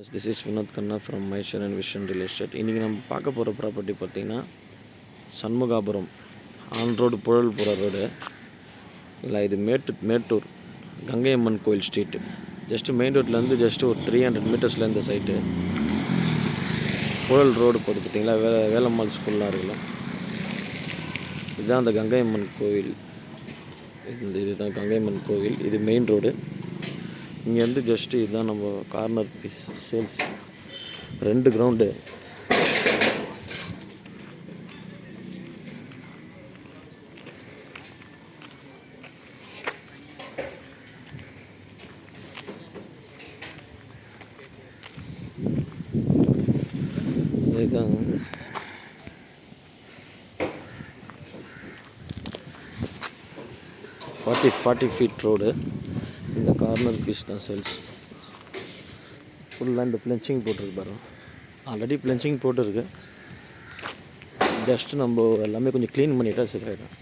This is Vinod Khanna from Maishan and Vision Real Estate. இன்றைக்கி நம்ம பார்க்க போகிற ப்ராப்பர்ட்டி பார்த்திங்கன்னா சண்முகாபுரம் ஆன் ரோடு புழல் போகிற ரோடு இல்லை. இது மேட்டூர் கங்கை அம்மன் கோயில் ஸ்ட்ரீட்டு. ஜஸ்ட்டு மெயின் ரோட்லேருந்து ஜஸ்ட்டு ஒரு 300 மீட்டர்ஸில் இந்த சைட்டு புழல் ரோடு போகுது பார்த்திங்களா. வேலம்மாள் ஸ்கூல்லாம் இருக்குல்ல, இதுதான் அந்த கங்கை அம்மன் கோவில். இதுதான் கங்கை அம்மன் கோவில். இது மெயின் ரோடு. இங்கேருந்து ஜஸ்ட்டு இதுதான் நம்ம கார்னர் பீஸ் சேல்ஸ். 2 கிரவுண்டு. இதுதான் 40 ஃபீட் ரோடு. இந்த கார்னர் பீஸ் தான் சேல்ஸ். ஃபுல்லாக இந்த பிளென்ச்சிங் போட்டிருக்கு பாருங்க. ஆல்ரெடி பிளென்ச்சிங் போட்டுருக்கு. ஜஸ்ட்டு நம்ம எல்லாமே கொஞ்சம் க்ளீன் பண்ணிட்டா சரியாயிடும்.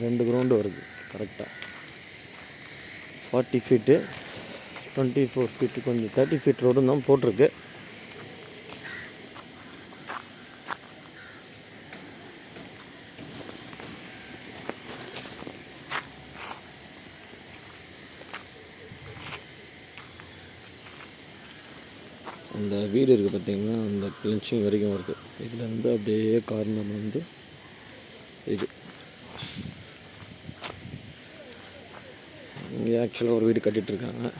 2 கிரவுண்டு வருது கரெக்டாக. 40 ஃபீட்டு 24 ஃபீட்டு கொஞ்சம் 30 ஃபீட் ரோடு தான் போட்டிருக்கு. அந்த வீடு இருக்குது பார்த்திங்கன்னா, அந்த பிளென்ச்சிங் வரைக்கும் வருது. இதுலேருந்து அப்படியே கார்னர் வந்து இது இங்கே ஆக்சுவலாக ஒரு வீடு கட்டிகிட்ருக்காங்க.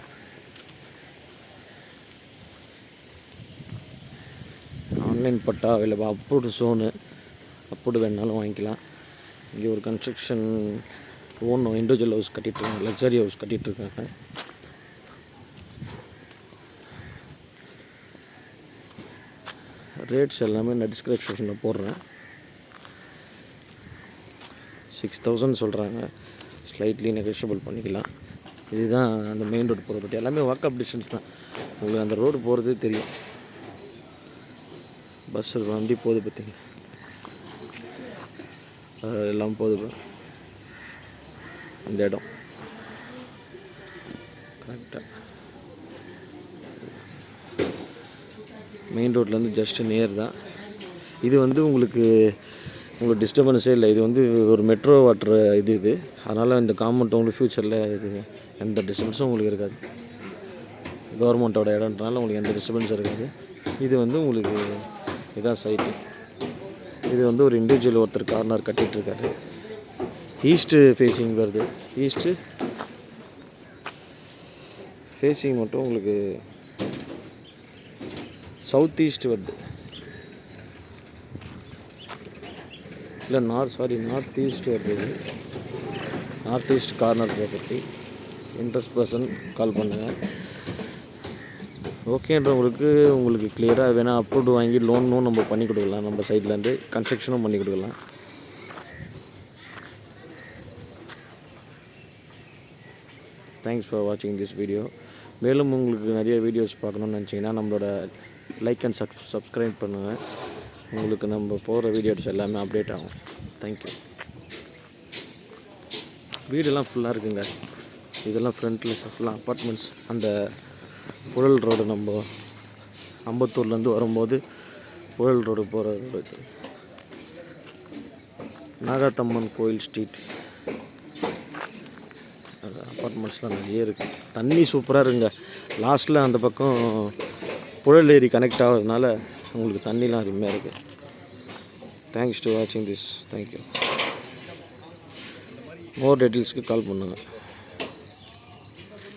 Online patta available. Approved zone, approved வேணாலும் வாங்கிக்கலாம். இங்கே ஒரு கன்ஸ்ட்ரக்ஷன் ஓன் இண்டிவிஜுவல் ஹவுஸ் கட்டிகிட்ருக்காங்க, லக்ஸரி ஹவுஸ் கட்டிகிட்ருக்காங்க. ரேட்ஸ் எல்லாமே நான் டிஸ்கிரிப்ஷனில் போடுறேன். 6000 சொல்கிறாங்க, ஸ்லைட்லி நெகோஷியபிள் பண்ணிக்கலாம். இதுதான் அந்த மெயின் ரோடு போகிற பற்றி. எல்லாமே வாக்கப் டிஸ்டன்ஸ் தான். உங்களுக்கு அந்த ரோடு போகிறது தெரியும். பஸ் வண்டி போகுது பார்த்தீங்க, எல்லாம் போகுது. இந்த இடம் கரெக்டாக மெயின் ரோட்லேருந்து ஜஸ்ட்டு நியர் தான். இது வந்து உங்களுக்கு டிஸ்டர்பன்ஸே இல்லை. இது வந்து ஒரு மெட்ரோ வாட்டர் இது. அதனால் இந்த காம்பவுண்ட் உங்களுக்கு ஃப்யூச்சரில் இது எந்த டிஸ்டர்பன்ஸும் உங்களுக்கு இருக்காது. கவர்மெண்ட்டோட இடம்ன்றனால உங்களுக்கு எந்த டிஸ்டர்பன்ஸும் இருக்காது. இது வந்து உங்களுக்கு இதான் சைட்டு. இது வந்து ஒரு இண்டிவிஜுவல் ஒருத்தர் கார்னர் கட்டிகிட்ருக்காரு. ஈஸ்ட்டு ஃபேஸிங் வருது. ஈஸ்ட்டு ஃபேஸிங் மட்டும் உங்களுக்கு சவுத் ஈஸ்ட் வருது. இல்லை நார்த் ஈஸ்ட் வருது. North east corner property. Interest person call பண்ணுங்கள். உங்களுக்கு கிளியராக வேணால் அப்ரூவ்டு வாங்கி லோனும் நம்ம பண்ணி கொடுக்கலாம். நம்ம சைட்லேருந்து கன்ஸ்ட்ரக்ஷனும் பண்ணி கொடுக்கலாம். தேங்க்ஸ் ஃபார் வாட்சிங் திஸ் வீடியோ. மேலும் உங்களுக்கு நிறைய வீடியோஸ் பார்க்கணுன்னு நினச்சிங்கன்னா நம்மளோட லைக் அண்ட் சப்ஸ்கிரைப் பண்ணுங்கள். உங்களுக்கு நம்ம போகிற வீடியோஸ் எல்லாமே அப்டேட் ஆகும். தேங்க்யூ. வீடெல்லாம் ஃபுல்லாக இருக்குங்க. இதெல்லாம் ஃப்ரண்ட்டில் ஃபுல்லாக அப்பார்ட்மெண்ட்ஸ். அந்த புழல் ரோடு நம்ம அம்பத்தூர்லேருந்து வரும்போது புழல் ரோடு போகிற ரோடு. நாகாத்தம்மன் கோயில் ஸ்ட்ரீட். அப்பார்ட்மெண்ட்ஸ்லாம் நிறைய இருக்குது. தண்ணி சூப்பராக இருக்குங்க. லாஸ்ட்டில் அந்த பக்கம் புழல் ஏரி கனெக்ட் ஆகிறதுனால உங்களுக்கு தண்ணிலாம் அருமையாக இருக்குது. தேங்க்ஸ் டு வாட்சிங் திஸ். தேங்க்யூ. மோர் டீட்டெயில்ஸ்க்கு கால் பண்ணுங்கள்.